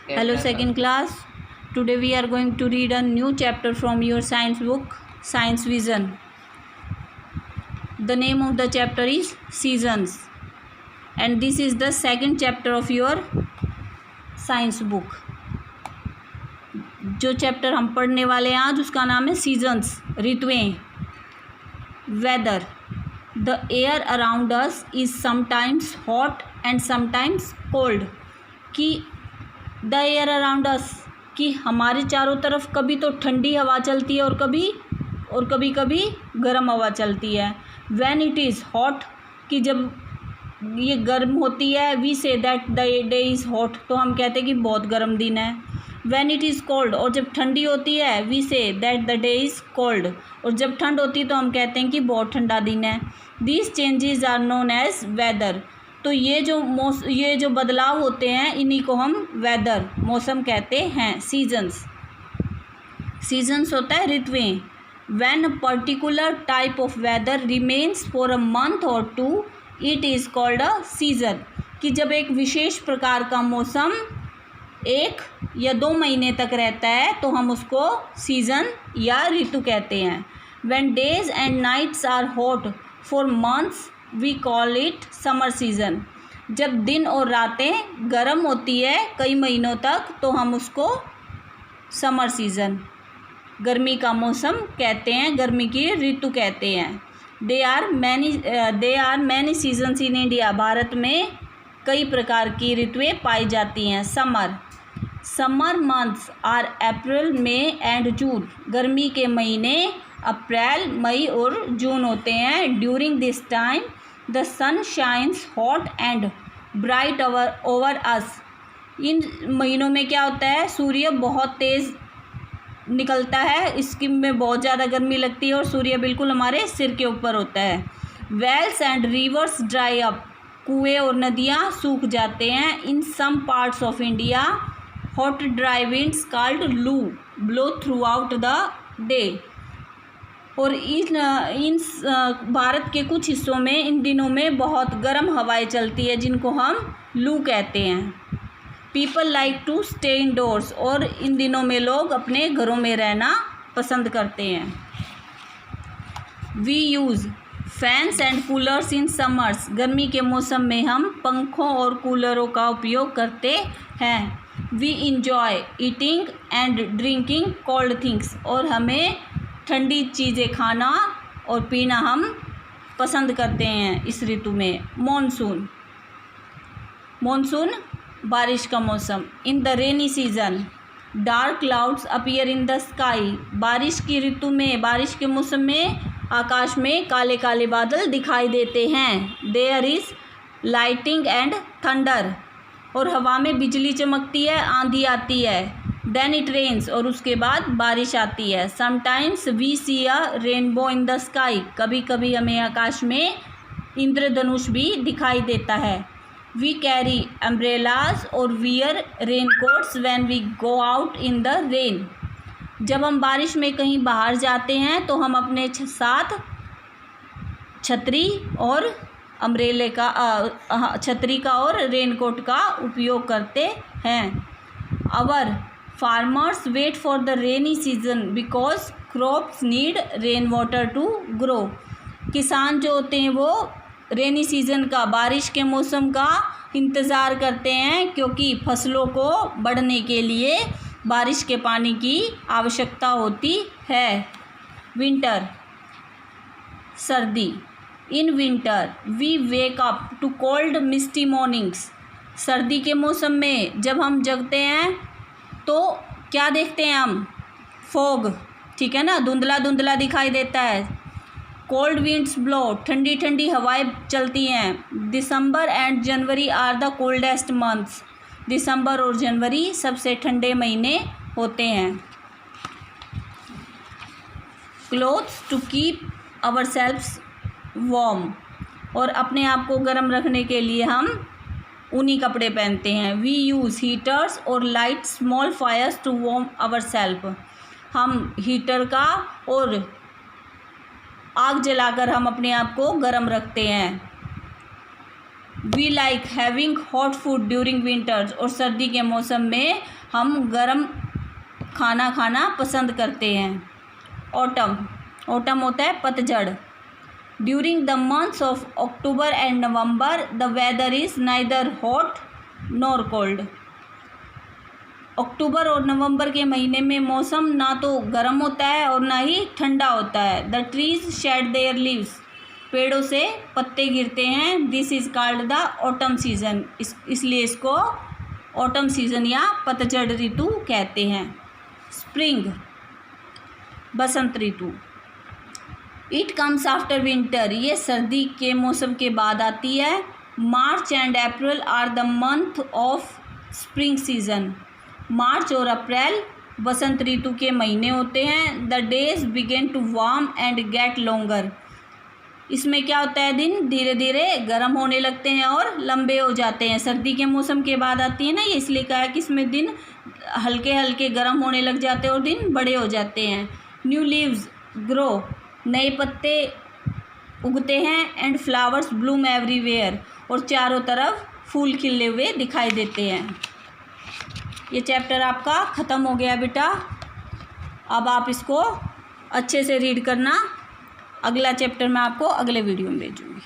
Hello, second class. Today we are going to read a new chapter from your science book, Science Vision. The name of the chapter is Seasons, and this is the second chapter of your science book. जो chapter हम पढ़ने वाले हैं आज उसका नाम है seasons, ऋतुएं. Weather. The air around us is sometimes hot and sometimes cold. कि द एयर अराउंड अस, कि हमारे चारों तरफ कभी तो ठंडी हवा चलती है और कभी कभी गर्म हवा चलती है. व्हेन इट इज़ हॉट, कि जब ये गर्म होती है, we say that the day is hot, तो हम कहते हैं कि बहुत गर्म दिन है. व्हेन इट इज़ कोल्ड, और जब ठंडी होती है, we say that the day is cold, और जब ठंड होती है तो हम कहते हैं कि बहुत ठंडा दिन है. These changes are known as weather. तो ये जो बदलाव होते हैं इन्हीं को हम वेदर, मौसम कहते हैं. सीजन्स होता है ऋतुएं. When a particular type of weather remains for a month और two, it is called a season. कि जब एक विशेष प्रकार का मौसम 1 या 2 महीने तक रहता है तो हम उसको सीज़न या ऋतु कहते हैं. When days and nights are hot for months, we call it summer season. जब दिन और रातें गर्म होती है कई महीनों तक तो हम उसको समर सीज़न, गर्मी का मौसम कहते हैं, गर्मी की ऋतु कहते हैं. They are many seasons in India. भारत में कई प्रकार की ऋतुएं पाई जाती हैं. Summer months are April, May and June. गर्मी के महीने अप्रैल, मई और जून होते हैं. During this time the sun shines hot and bright over us. इन महीनों में क्या होता है, सूर्य बहुत तेज़ निकलता है, इसकी में बहुत ज़्यादा गर्मी लगती है और सूर्य बिल्कुल हमारे सिर के ऊपर होता है. Wells and rivers dry up. कुएँ और नदियाँ सूख जाते हैं. In some parts of India hot dry winds called loo blow throughout the day. और इन भारत के कुछ हिस्सों में इन दिनों में बहुत गर्म हवाएं चलती है जिनको हम लू कहते हैं. People like to stay indoors. और इन दिनों में लोग अपने घरों में रहना पसंद करते हैं. We use fans and coolers in summers. गर्मी के मौसम में हम पंखों और कूलरों का उपयोग करते हैं. We enjoy eating and drinking cold things. और हमें ठंडी चीज़ें खाना और पीना हम पसंद करते हैं इस ऋतु में. मॉनसून बारिश का मौसम. In the rainy season dark clouds appear in the sky. बारिश की ऋतु में, बारिश के मौसम में आकाश में काले काले बादल दिखाई देते हैं. There is lighting and thunder. और हवा में बिजली चमकती है, आंधी आती है. Then it rains. और उसके बाद बारिश आती है. Sometimes we see a rainbow in the sky. कभी कभी हमें आकाश में इंद्रधनुष भी दिखाई देता है. वी कैरी अम्ब्रेलाज और wear raincoats when we go out in the rain. जब हम बारिश में कहीं बाहर जाते हैं तो हम अपने साथ छतरी और अम्ब्रेले का छतरी का और रेनकोट का उपयोग करते हैं. Our farmers wait for the rainy season because crops need rain water to grow. किसान जो होते हैं वो रेनी सीजन का, बारिश के मौसम का इंतज़ार करते हैं क्योंकि फसलों को बढ़ने के लिए बारिश के पानी की आवश्यकता होती है. विंटर, सर्दी. In winter we wake up to cold misty mornings. सर्दी के मौसम में जब हम जगते हैं तो क्या देखते हैं हम, फॉग, ठीक है ना, धुंधला धुंधला दिखाई देता है. Cold winds blow. ठंडी ठंडी हवाएं चलती हैं. December and January are the coldest months. दिसंबर और जनवरी सबसे ठंडे महीने होते हैं. Clothes to keep ourselves warm. और अपने आप को गर्म रखने के लिए हम ऊनी कपड़े पहनते हैं. वी यूज़ हीटर्स और light small fires to warm our self. हम हीटर का और आग जलाकर हम अपने आप को गर्म रखते हैं. We like having hot food during winters, और सर्दी के मौसम में हम गर्म खाना खाना पसंद करते हैं। ऑटम, ऑटम होता है पतझड़। During the months of October and November the weather is neither hot nor cold. अक्टूबर और नवंबर के महीने में मौसम ना तो गर्म होता है और ना ही ठंडा होता है। The trees shed their leaves, पेड़ों से पत्ते गिरते हैं। This is called the autumn season, इसलिए इसको ऑटम सीजन या पतझड़ ऋतु कहते हैं। स्प्रिंग, बसंत ऋतु। इट कम्स आफ्टर विंटर, ये सर्दी के मौसम के बाद आती है। March and April are the month of spring season, मार्च और अप्रैल बसंत ऋतु के महीने होते हैं। The days begin to warm and get longer, इसमें क्या होता है, दिन धीरे धीरे गर्म होने लगते हैं और लंबे हो जाते हैं। सर्दी के मौसम के बाद आती है ना, ये इसलिए कहा है कि इसमें दिन हल्के हल्के गर्म होने लग जाते हैं और दिन बड़े हो जाते हैं। न्यू लीव्स ग्रो, नए पत्ते उगते हैं। एंड फ्लावर्स ब्लूम एवरीवेयर, और चारों तरफ फूल खिले हुए दिखाई देते हैं। ये चैप्टर आपका ख़त्म हो गया बेटा। अब आप इसको अच्छे से रीड करना। अगला चैप्टर मैं आपको अगले वीडियो में भेजूँगी।